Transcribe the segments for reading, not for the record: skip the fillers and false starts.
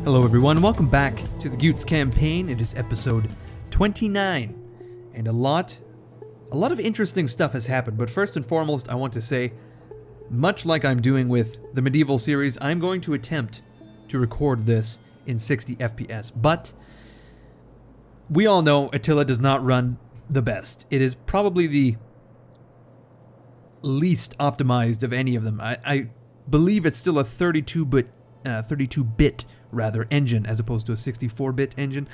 Hello everyone, welcome back to the Gutes campaign. It is episode 29, and a lot of interesting stuff has happened, but first and foremost I want to say, much like I'm doing with the medieval series, I'm going to attempt to record this in 60 FPS, but we all know Attila does not run the best. It is probably the least optimized of any of them. I believe it's still a 32-bit rather engine as opposed to a 64-bit engine.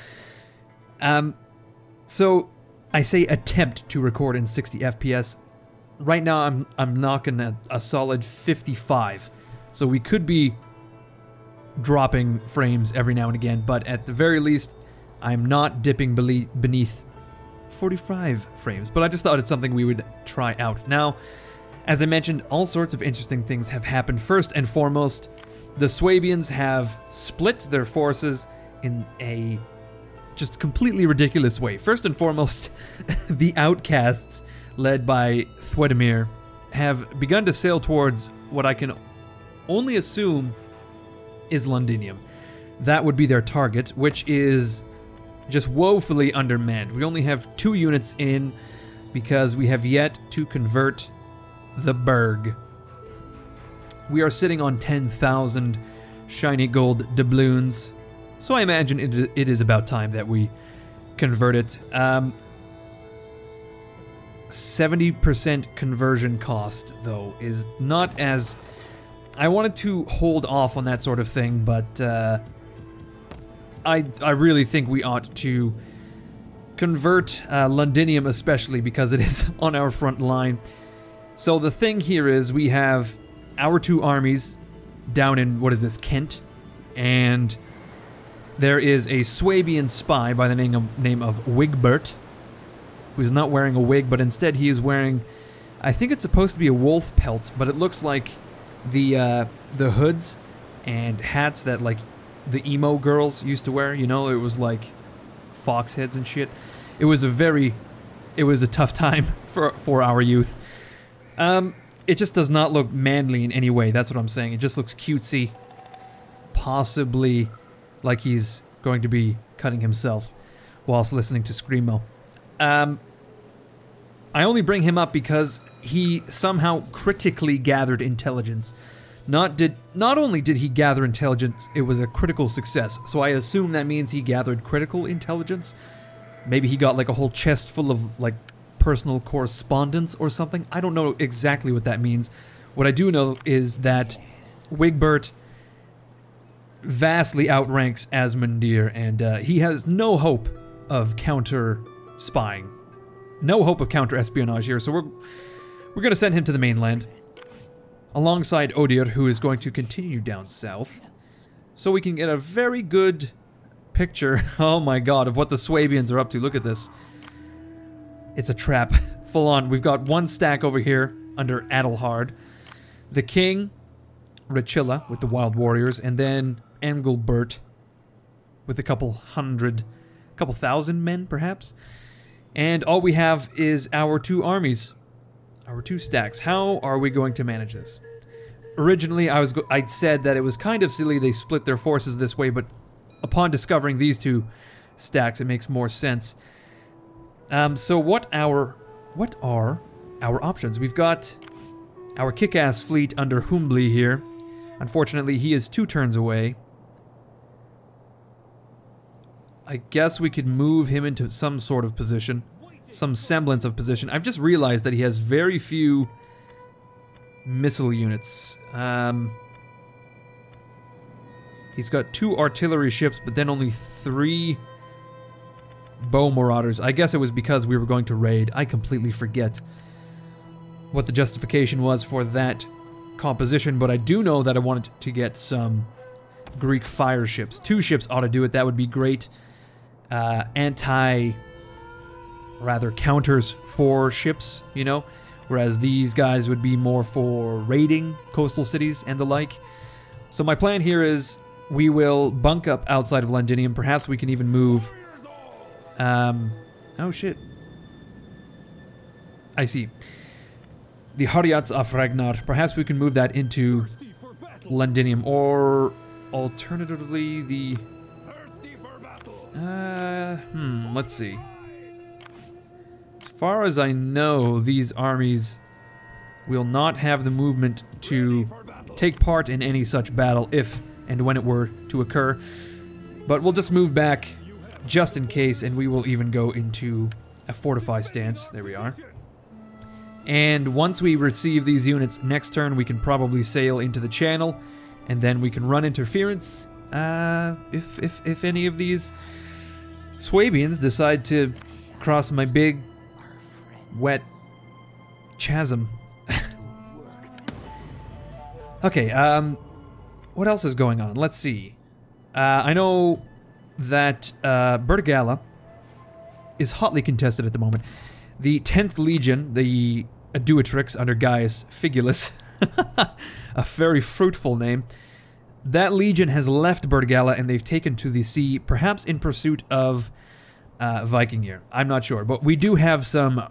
So I say attempt to record in 60 FPS. Right now I'm knocking at a solid 55. So we could be dropping frames every now and again, but at the very least I'm not dipping beneath 45 frames. But I just thought it's something we would try out. Now, as I mentioned, all sorts of interesting things have happened. First and foremost, the Swabians have split their forces in a just completely ridiculous way. First and foremost, the outcasts, led by Thwedemir, have begun to sail towards what I can only assume is Londinium. That would be their target, which is just woefully undermanned. We only have 2 units in because we have yet to convert the Berg. We are sitting on 10,000 shiny gold doubloons, so I imagine it is about time that we convert it. 70% conversion cost, though, is not as... I wanted to hold off on that sort of thing, but I really think we ought to convert Londinium, especially because it is on our front line. So the thing here is we have our 2 armies down in, what is this, Kent, and there is a Swabian spy by the name of Wigbert, who's not wearing a wig, but instead he is wearing, I think it's supposed to be a wolf pelt, but it looks like the hoods and hats that, like, the emo girls used to wear, you know, it was like fox heads and shit. It was a tough time for our youth. It just does not look manly in any way, that's what I'm saying. It just looks cutesy, possibly like he's going to be cutting himself whilst listening to Screamo. I only bring him up because he somehow critically gathered intelligence. Not only did he gather intelligence, it was a critical success. So I assume that means he gathered critical intelligence. Maybe he got like a whole chest full of like personal correspondence or something. I don't know exactly what that means. What I do know is that Wigbert vastly outranks Asmondir, and he has no hope of counter spying. No hope of counter espionage here, so we're going to send him to the mainland alongside Odir, who is going to continue down south, so we can get a very good picture, oh my god, of what the Swabians are up to. Look at this. It's a trap. Full on. We've got 1 stack over here under Adalhard. The king, Rachilla, with the wild warriors, and then Engelbert with a couple thousand men, perhaps. And all we have is our 2 armies. Our 2 stacks. How are we going to manage this? Originally, I said that it was kind of silly they split their forces this way, but upon discovering these 2 stacks, it makes more sense. So what are our options? We've got our kick-ass fleet under Humbly here. Unfortunately, he is 2 turns away. I guess we could move him into some sort of position. Some semblance of position. I've just realized that he has very few missile units. He's got 2 artillery ships, but then only 3... bow marauders. I guess it was because we were going to raid. I completely forget what the justification was for that composition, but I do know that I wanted to get some Greek fire ships. 2 ships ought to do it. That would be great. Counters for ships, you know, whereas these guys would be more for raiding coastal cities and the like. So my plan here is we will bunk up outside of Londinium. Perhaps we can even move... oh shit. I see. The Hariats of Ragnarr. Perhaps we can move that into Londinium, or alternatively, the... let's see. As far as I know, these armies will not have the movement to take part in any such battle if and when it were to occur. But we'll just move back just in case, and we will even go into a fortify stance. There we are. And once we receive these units, next turn we can probably sail into the channel, and then we can run interference if any of these Swabians decide to cross my big, wet chasm. Okay, what else is going on? Let's see. I know that Bertigala is hotly contested at the moment. The 10th Legion, the Aduatrix under Gaius Figulus, a very fruitful name, that legion has left Bertigala and they've taken to the sea, perhaps in pursuit of Vikingir. I'm not sure, but we do have some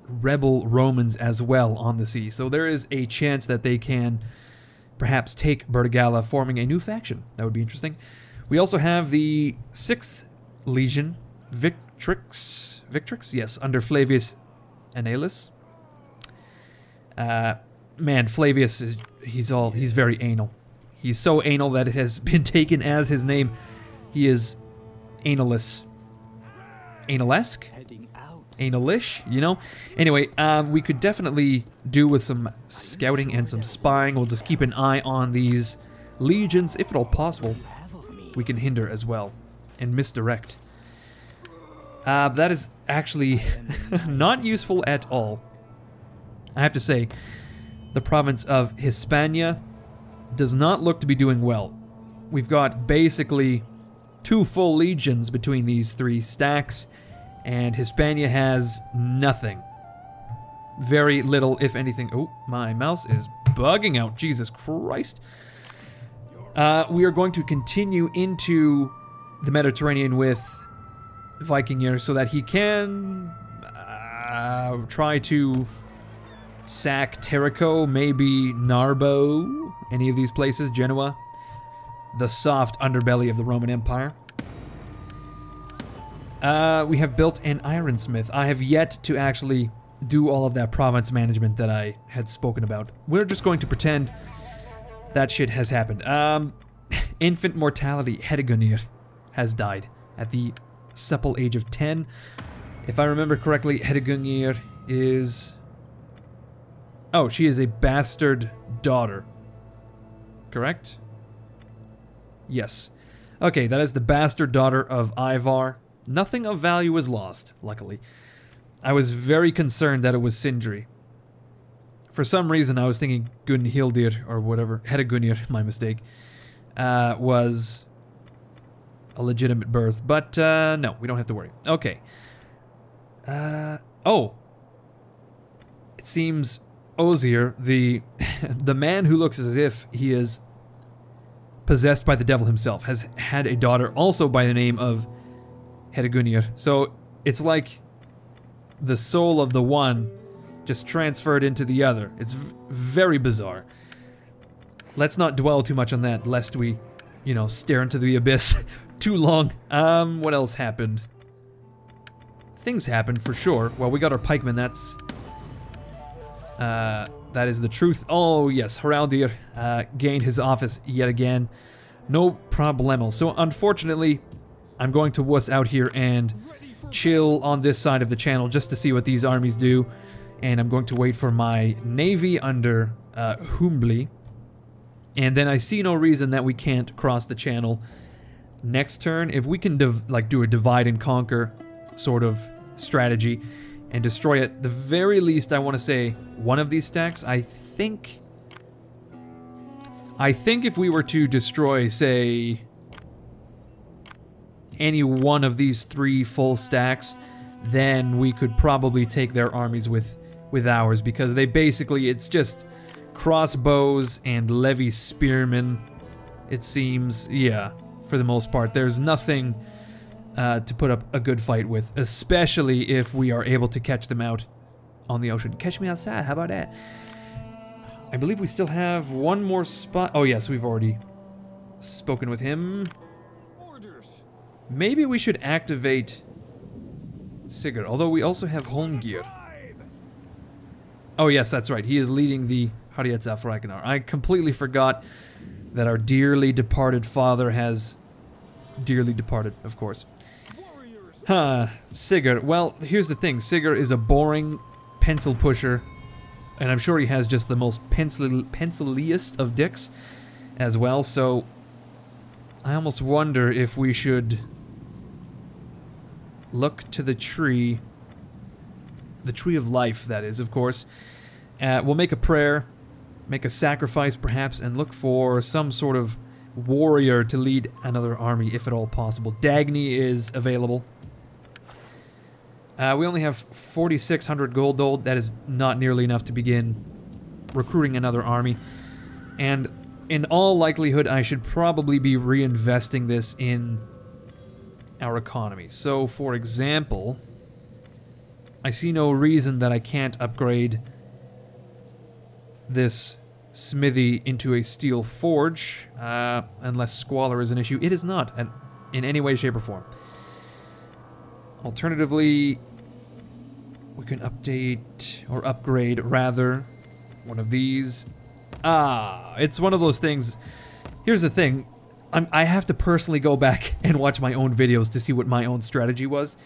rebel Romans as well on the sea, so there is a chance that they can perhaps take Bertigala, forming a new faction. That would be interesting. We also have the 6th Legion, Victrix, yes, under Flavius Annalus. Man, Flavius, he's very anal. He's so anal that it has been taken as his name. He is analus. Analesque? Analish, you know? Anyway, we could definitely do with some scouting and some spying. We'll just keep an eye on these legions, if at all possible. We can hinder as well and misdirect. That is actually not useful at all. I have to say, the province of Hispania does not look to be doing well. We've got basically 2 full legions between these 3 stacks, and Hispania has nothing. Very little, if anything. Oh, my mouse is bugging out. Jesus Christ. We are going to continue into the Mediterranean with Vikingir so that he can try to sack Terrico, maybe Narbo, any of these places, Genoa, the soft underbelly of the Roman Empire. We have built an ironsmith. I have yet to actually do all of that province management that I had spoken about. We're just going to pretend that shit has happened. Infant mortality, Hedegunir, has died at the supple age of 10. If I remember correctly, Hedegunir is... Oh, she is a bastard daughter. Correct? Yes. Okay, that is the bastard daughter of Ivar. Nothing of value was lost, luckily. I was very concerned that it was Sindri. For some reason, I was thinking Gunhildir, or whatever, Hedegunir, my mistake, was a legitimate birth. But, no, we don't have to worry. Okay. Oh. It seems Osier, the man who looks as if he is possessed by the devil himself, has had a daughter also by the name of Hedegunir. So, it's like the soul of the one just transferred into the other. It's very bizarre. Let's not dwell too much on that, lest we, you know, stare into the abyss too long. What else happened? Things happened, for sure. Well, we got our pikemen, that is the truth. Oh, yes, Haraldir gained his office yet again. No problemo. So, unfortunately, I'm going to wuss out here and chill on this side of the channel just to see what these armies do. And I'm going to wait for my navy under Humbli. And then I see no reason that we can't cross the channel next turn. If we can do a divide and conquer sort of strategy and destroy at the very least, I want to say, one of these stacks. I think if we were to destroy, say, any one of these 3 full stacks, then we could probably take their armies with ours, because they basically, it's just crossbows and levy spearmen, it seems. Yeah, for the most part. There's nothing to put up a good fight with, especially if we are able to catch them out on the ocean. Catch me outside, how about that? I believe we still have one more spot. Oh yes, we've already spoken with him. Maybe we should activate Sigurd, although we also have Holmgir. Oh yes, that's right. He is leading the Hariets of Ragnarr. I completely forgot that our dearly departed father has dearly departed, of course. Sigurd. Well, here's the thing. Sigurd is a boring pencil pusher, and I'm sure he has just the most penciliest of dicks as well, so I almost wonder if we should look to the tree of life, that is, of course. We'll make a prayer, make a sacrifice perhaps, and look for some sort of warrior to lead another army, if at all possible. Dagny is available. We only have 4,600 gold, though. That is not nearly enough to begin recruiting another army. And in all likelihood, I should probably be reinvesting this in our economy. So, for example, I see no reason that I can't upgrade this smithy into a steel forge, unless squalor is an issue. It is not, in any way, shape, or form. Alternatively, we can update, or upgrade, rather, one of these. It's one of those things. Here's the thing. I have to personally go back and watch my own videos to see what my own strategy was.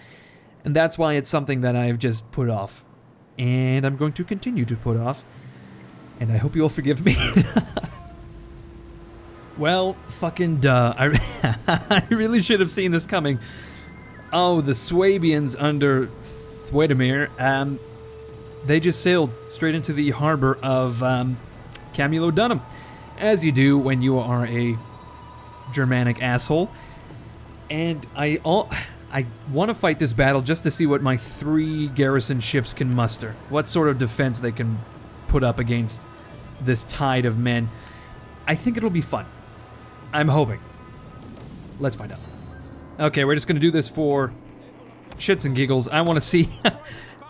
And that's why it's something that I've just put off. And I'm going to continue to put off. And I hope you'll forgive me. Well, fucking duh. I really should have seen this coming. Oh, the Swabians under Thwedemir, they just sailed straight into the harbor of Camulodunum, as you do when you are a Germanic asshole. And I want to fight this battle just to see what my 3 garrison ships can muster. What sort of defense they can put up against this tide of men. I think it'll be fun. I'm hoping. Let's find out. Okay, we're just going to do this for shits and giggles. I want to see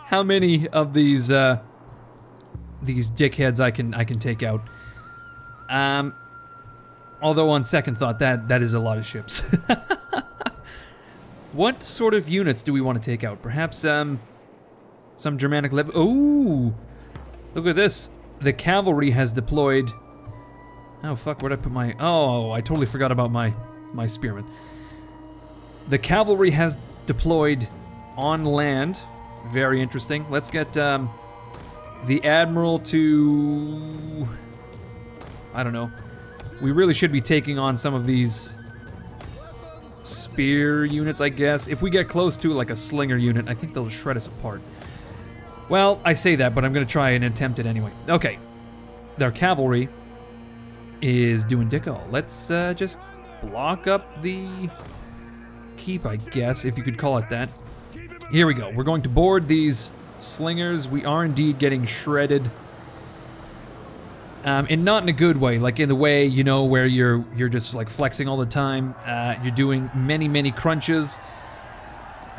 how many of these dickheads I can take out. Although on second thought, that is a lot of ships. What sort of units do we want to take out? Perhaps some Germanic ooh! Look at this. The cavalry has deployed. Oh fuck, where'd I put my... Oh, I totally forgot about my spearmen. The cavalry has deployed on land. Very interesting. Let's get the admiral to... I don't know. We really should be taking on some of these spear units, I guess. If we get close to like a slinger unit, I think they'll shred us apart. Well, I say that, but I'm going to try and attempt it anyway. Okay. Their cavalry is doing dick all. Let's just block up the keep, I guess, if you could call it that. Here we go. We're going to board these slingers. We are indeed getting shredded. And not in a good way, like in the way, you know, where you're just like flexing all the time. You're doing many crunches.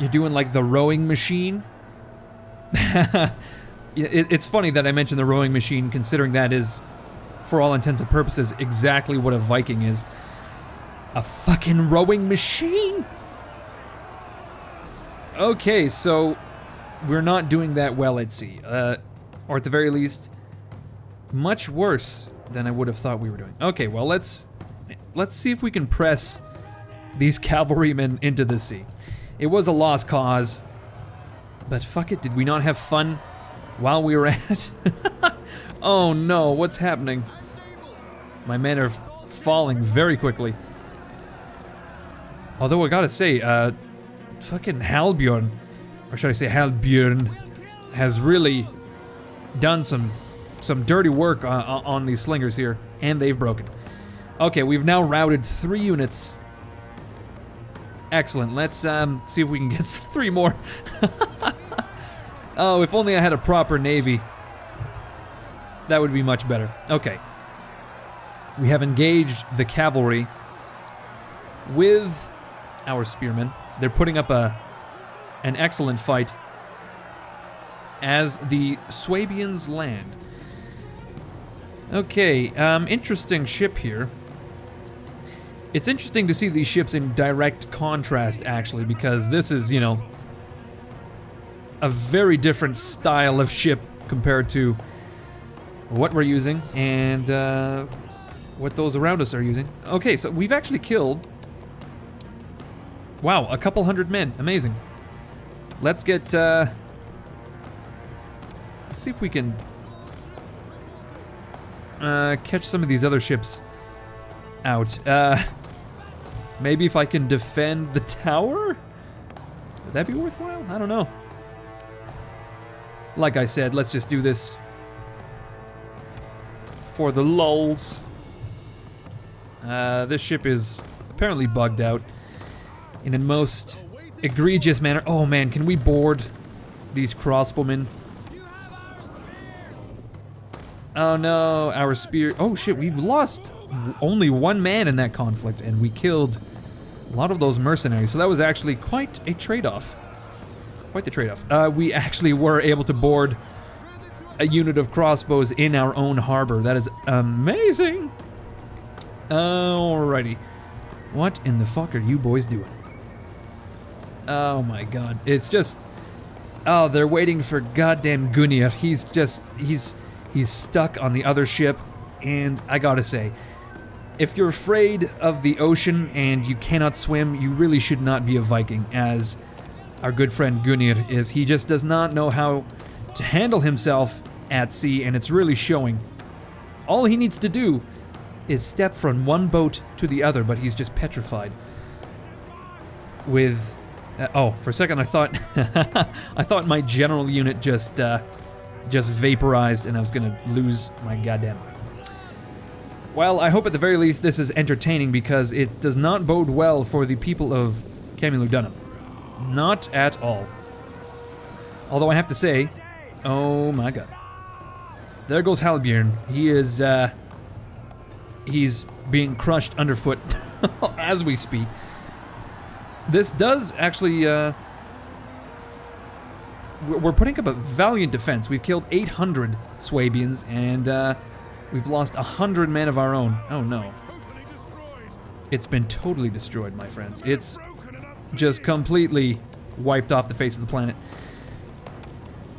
You're doing like the rowing machine. It's funny that I mentioned the rowing machine, considering that is, for all intents and purposes, exactly what a Viking is. A fucking rowing machine! Okay, so we're not doing that well at sea. Or at the very least, much worse than I would have thought we were doing. Okay, well, let's see if we can press these cavalrymen into the sea. It was a lost cause, but fuck it, did we not have fun while we were at it? Oh no, what's happening? My men are falling very quickly. Although I gotta say, fucking Halbjorn, or should I say Halbjorn, has really done some dirty work on these slingers here, and they've broken. Okay, we've now routed 3 units. Excellent. Let's see if we can get 3 more. Oh, if only I had a proper navy. That would be much better. Okay. We have engaged the cavalry with our spearmen. They're putting up an excellent fight as the Swabians land. Okay, interesting ship here. It's interesting to see these ships in direct contrast, actually, because this is, you know, a very different style of ship compared to what we're using and what those around us are using. Okay, so we've actually killed... Wow, a couple hundred men. Amazing. Let's get... let's see if we can catch some of these other ships out. Maybe if I can defend the tower? Would that be worthwhile? I don't know. Like I said, let's just do this for the lulz. This ship is apparently bugged out in a most egregious manner. Oh man, can we board these crossbowmen? Oh no, our spear... Oh shit, we lost only one man in that conflict, and we killed a lot of those mercenaries, so that was actually quite a trade-off. Quite the trade-off. We actually were able to board a unit of crossbows in our own harbor. That is amazing! Alrighty. What in the fuck are you boys doing? Oh my god. It's just... Oh, they're waiting for goddamn Gunnar. He's just... He's stuck on the other ship, and I gotta say, if you're afraid of the ocean and you cannot swim, you really should not be a Viking, as our good friend Gunnar is. He just does not know how to handle himself at sea, and it's really showing. All he needs to do is step from one boat to the other, but he's just petrified. With... oh, for a second I thought... I thought my general unit just vaporized and I was gonna lose my goddamn mind. Well, I hope at the very least this is entertaining, because it does not bode well for the people of Camulodunum. Not at all. Although I have to say, oh my god. There goes Halbjorn. He is, he's being crushed underfoot as we speak. This does actually, we're putting up a valiant defense. We've killed 800 Swabians, and we've lost 100 men of our own. Oh no. It's been totally destroyed, my friends. It's just completely wiped off the face of the planet.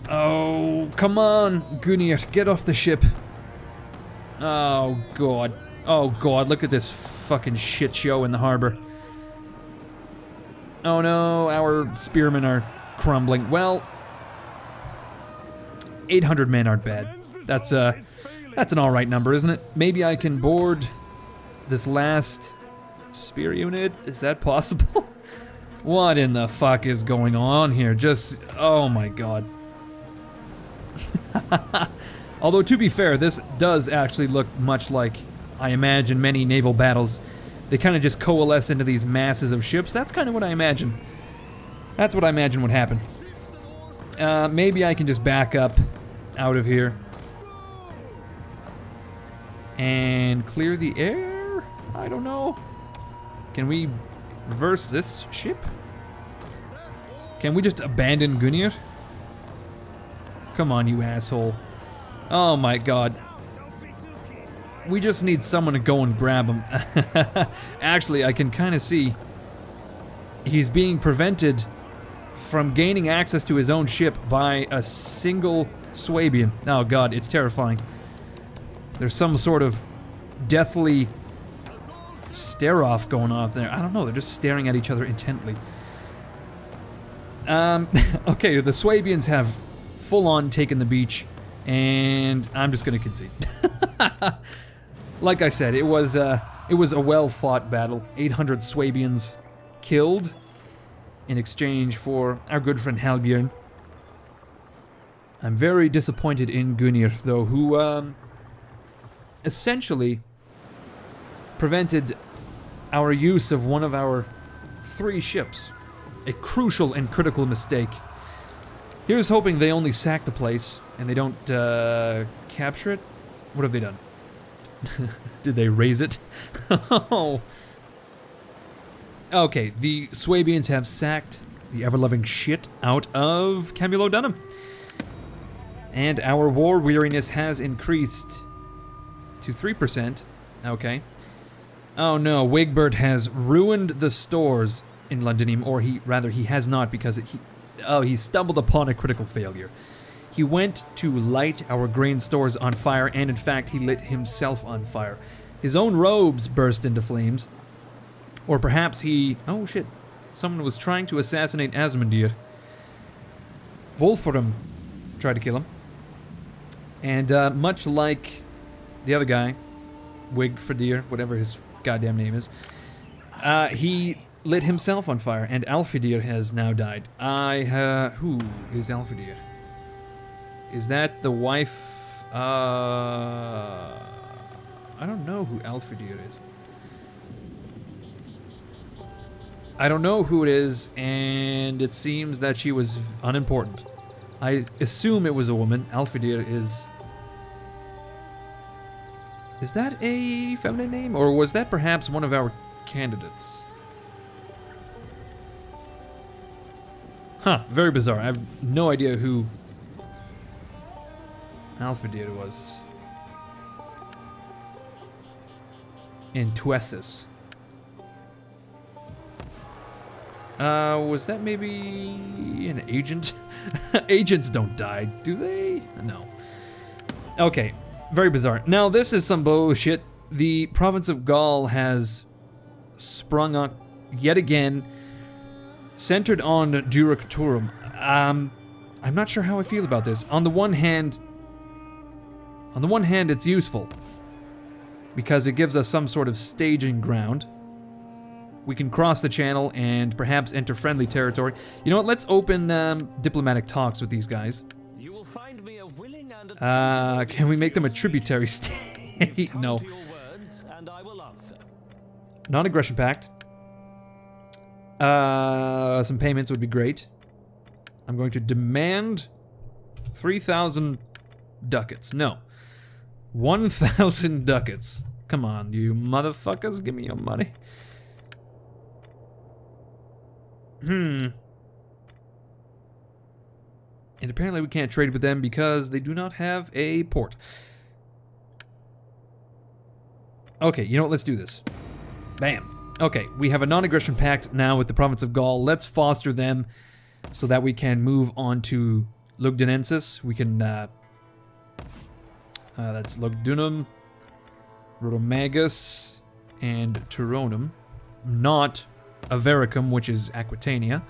Oh, come on, Gunnar, get off the ship. Oh god. Oh god, look at this fucking shit show in the harbor. Oh no, our spearmen are crumbling. Well, 800 men aren't bad. That's an alright number, isn't it? Maybe I can board this last spear unit? Is that possible? What in the fuck is going on here? Just, oh my god. Although, to be fair, this does actually look much like, I imagine, many naval battles. They kind of just coalesce into these masses of ships. That's kind of what I imagine. That's what I imagine would happen. Maybe I can just back up out of here and clear the air? I don't know. Can we reverse this ship? Can we just abandon Gunnar? Come on, you asshole. Oh my god. We just need someone to go and grab him. Actually, I can kind of see he's being prevented from gaining access to his own ship by a single Swabian. Oh god, it's terrifying. There's some sort of deathly stare-off going on there. I don't know, they're just staring at each other intently. Okay, the Swabians have full-on taken the beach, and I'm just gonna concede. Like I said, it was a well-fought battle. 800 Swabians killed in exchange for our good friend Halbjorn. I'm very disappointed in Gunnar, though, who essentially prevented our use of one of our 3 ships. A crucial and critical mistake. Here's hoping they only sack the place and they don't capture it. What have they done? Did they raise it? Oh. Okay, the Swabians have sacked the ever-loving shit out of Camulodunum. And our war weariness has increased to 3%. Okay. Oh no, Wigbert has ruined the stores in Londinium, or he has not, because he stumbled upon a critical failure. He went to light our grain stores on fire, and in fact, he lit himself on fire. His own robes burst into flames. Or perhaps he... Oh shit. Someone was trying to assassinate Asmondir. Wolfram tried to kill him. And much like the other guy, Wigfredir, whatever his goddamn name is, he lit himself on fire, and Alfredir has now died. Who is Alfredir? Is that the wife? I don't know who Alfredir is. I don't know who it is, and it seems that she was unimportant. I assume it was a woman. Alfredir is... Is that a feminine name? Or was that perhaps one of our candidates? Huh, very bizarre. I have no idea who Alfredir was. In Tuesis. Was that maybe an agent? Agents don't die, do they? No. Okay, very bizarre. Now, this is some bullshit. The province of Gaul has sprung up yet again, centered on Duracturum. I'm not sure how I feel about this. On the one hand, it's useful because it gives us some sort of staging ground. We can cross the channel and perhaps enter friendly territory. You know what? Let's open diplomatic talks with these guys. You will find me a willing and can we make them a tributary state? No. Non-aggression pact. Some payments would be great. I'm going to demand 3,000 ducats. No. 1,000 ducats. Come on, you motherfuckers. Give me your money. And apparently we can't trade with them because they do not have a port. Okay, you know what? Let's do this. Bam. Okay, we have a non-aggression pact now with the province of Gaul. Let's foster them so that we can move on to Lugdunensis. We can, that's Lugdunum, Rodomagus, and Turonum. Not Avaricum, which is Aquitania.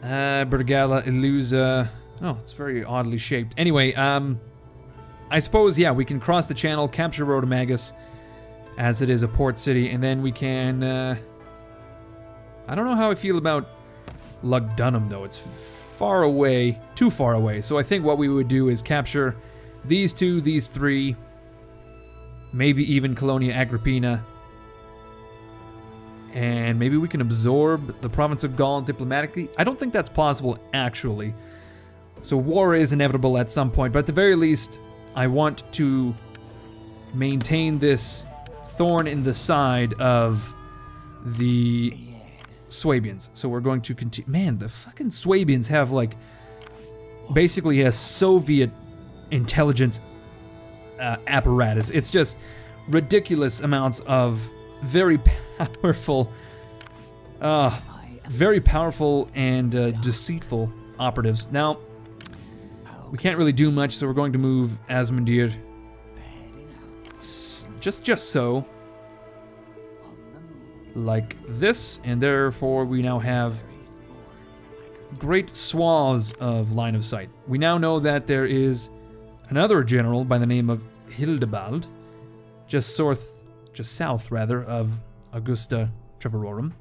Bergala, Illusa. Oh, it's very oddly shaped. Anyway, I suppose, yeah, we can cross the channel, capture Rodomagus, as it is a port city, and then we can, I don't know how I feel about Lugdunum, though. It's far away, too far away. So I think what we would do is capture these two, these three, maybe even Colonia Agrippina, and maybe we can absorb the province of Gaul diplomatically. I don't think that's possible, actually. So war is inevitable at some point, but at the very least, I want to maintain this thorn in the side of the Swabians. So we're going to continue. Man, the fucking Swabians have, like, basically a Soviet intelligence apparatus. It's just ridiculous amounts of very powerful and deceitful operatives. Now, we can't really do much, so we're going to move Asmondir just so, like this, and therefore we now have great swaths of line of sight. We now know that there is another general by the name of Hildebald, just south rather of Augusta Treverorum.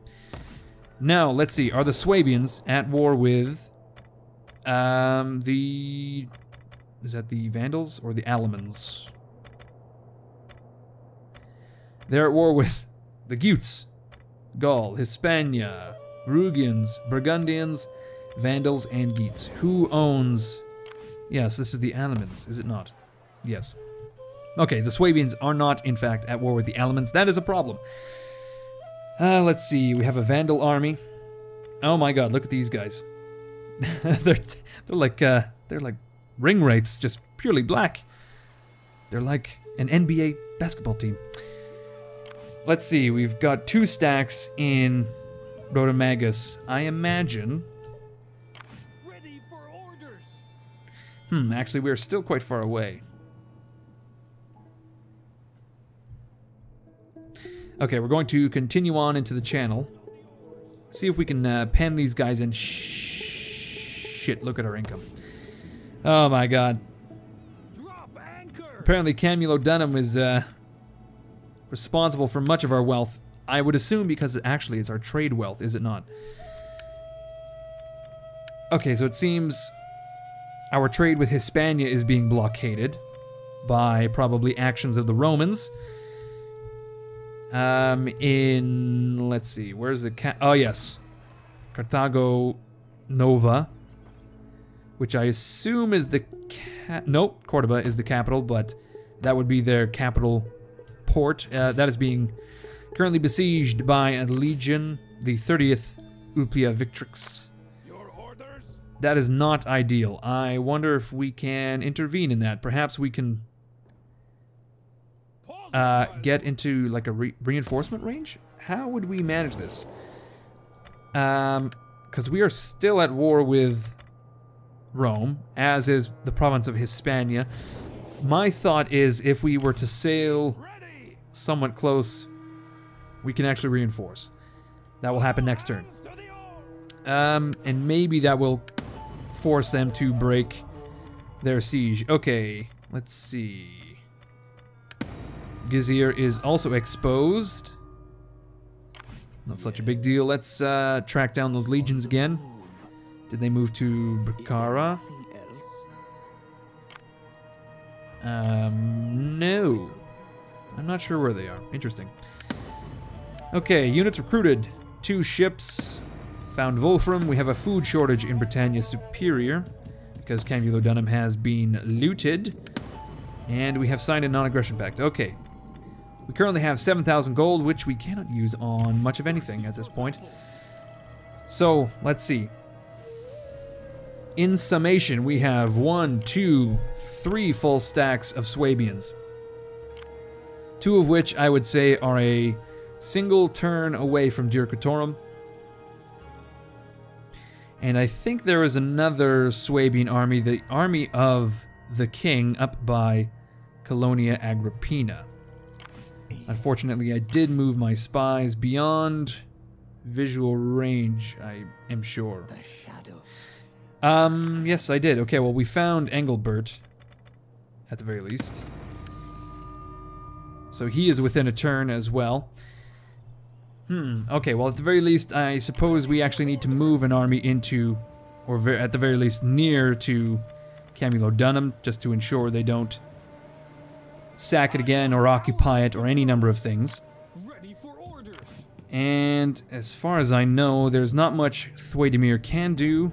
Now, let's see, are the Swabians at war with is that the Vandals or the Alamans? They're at war with the Gutes, Gaul, Hispania, Rugians, Burgundians, Vandals, and Geats. Who owns... Yes, this is the Alamans, is it not? Yes. Okay, the Swabians are not, in fact, at war with the Alamans. That is a problem. Let's see, we have a Vandal army. Oh my god, look at these guys. they're like ring wraiths, just purely black. They're like an NBA basketball team. let's see, we've got 2 stacks in Rhodomagus. I imagine... Ready for orders. Actually, we're still quite far away. Okay, we're going to continue on into the channel. See if we can pen these guys in. Shit, look at our income. Oh my god. Drop anchor. Apparently Camulodunum is responsible for much of our wealth. I would assume because actually it's our trade wealth, is it not? Okay, so it seems our trade with Hispania is being blockaded by probably actions of the Romans. Let's see, where's the oh yes, Carthago Nova, which I assume is the nope, Cordoba is the capital, but that would be their capital port. That is being currently besieged by a legion, the 30th Ulpia Victrix. Your orders. That is not ideal. I wonder if we can intervene in that. Perhaps we can get into like a reinforcement range? How would we manage this? Because we are still at war with Rome, as is the province of Hispania. My thought is if we were to sail somewhat close, we can actually reinforce. That will happen next turn. And maybe that will force them to break their siege. Okay, let's see. Gizir is also exposed. Not such a big deal. Let's track down those legions again. Did they move to Bukhara? No. I'm not sure where they are. Interesting. Okay, units recruited. 2 ships. Found Wolfram. We have a food shortage in Britannia Superior because Camulodunum has been looted. And we have signed a non-aggression pact. Okay. We currently have 7,000 gold, which we cannot use on much of anything at this point. So, let's see. In summation, we have 1, 2, 3 full stacks of Swabians. 2 of which I would say are a single turn away from Dirkatorum. And I think there is another Swabian army, the army of the king, up by Colonia Agrippina. Unfortunately, I did move my spies beyond visual range, I am sure. Yes, I did. Okay, well, we found Engelbert, at the very least. So he is within a turn as well. Okay, well, at the very least, I suppose we actually need to move an army into, or at the very least, near to Camulodunum, just to ensure they don't sack it again, or occupy it, or any number of things. Ready for orders. And as far as I know, there's not much Thwaitemir can do.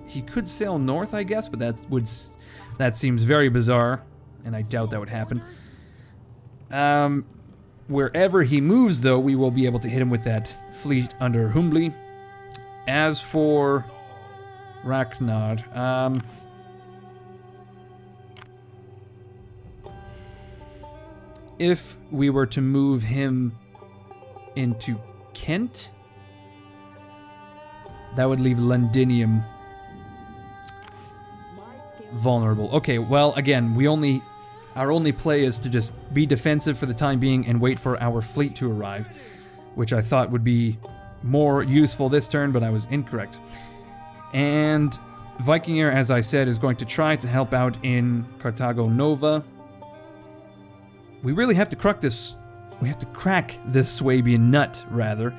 He could sail north, I guess, but that seems very bizarre, and I doubt that would happen. Wherever he moves, though, we will be able to hit him with that fleet under Humbli. As for Ragnarr, if we were to move him into Kent, that would leave Londinium vulnerable. Okay, well, again, our only play is to just be defensive for the time being and wait for our fleet to arrive, which I thought would be more useful this turn, but I was incorrect. And Vikingr, as I said, is going to try to help out in Carthago Nova. We really have to crack this. We have to crack this Swabian nut, rather.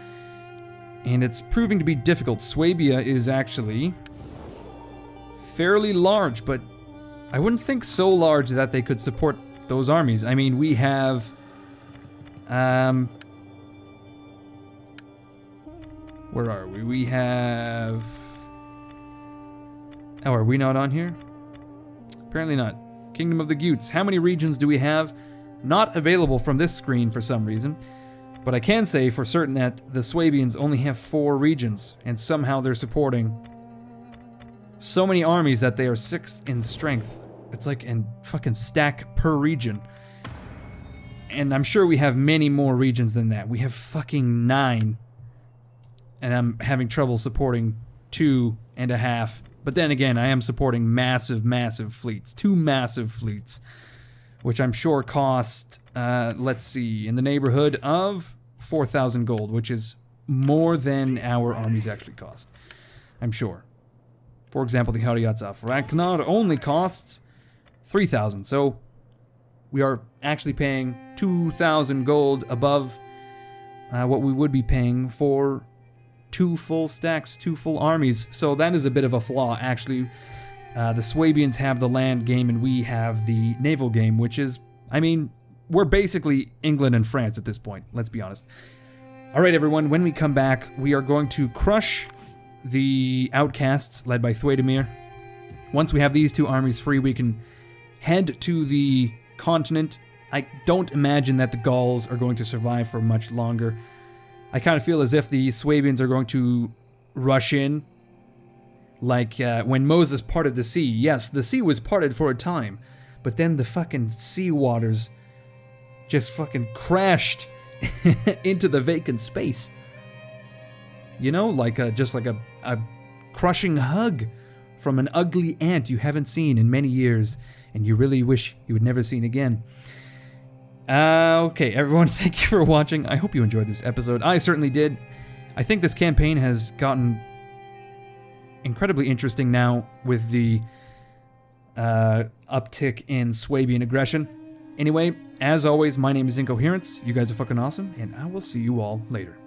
And it's proving to be difficult. Swabia is actually fairly large, but I wouldn't think so large that they could support those armies. I mean, we have... where are we? We have... Oh, are we not on here? Apparently not. Kingdom of the Gutes. How many regions do we have? Not available from this screen for some reason. But I can say for certain that the Swabians only have 4 regions, and somehow they're supporting so many armies that they are 6th in strength. It's like a fucking stack per region. And I'm sure we have many more regions than that. We have fucking 9. And I'm having trouble supporting 2.5. But then again, I am supporting massive, massive fleets. 2 massive fleets. Which I'm sure cost, let's see, in the neighborhood of 4,000 gold. Which is more than our armies actually cost. I'm sure. For example, the Hariats of Ragnarr only costs 3,000. So we are actually paying 2,000 gold above what we would be paying for 2 full stacks, 2 full armies. So that is a bit of a flaw, actually. The Swabians have the land game and we have the naval game, which is, I mean, we're basically England and France at this point, let's be honest. Alright everyone, when we come back, we are going to crush the outcasts led by Thwaitemir. Once we have these 2 armies free, we can head to the continent. I don't imagine that the Gauls are going to survive for much longer. I kind of feel as if the Swabians are going to rush in. Like when Moses parted the sea. Yes, the sea was parted for a time. But then the fucking sea waters just fucking crashed into the vacant space. You know, like just like a crushing hug from an ugly ant you haven't seen in many years. And you really wish you would never seen again. Okay, everyone, thank you for watching. I hope you enjoyed this episode. I certainly did. I think this campaign has gotten incredibly interesting now with the uptick in Swabian aggression. Anyway, as always, my name is Incoherence. You guys are fucking awesome, and I will see you all later.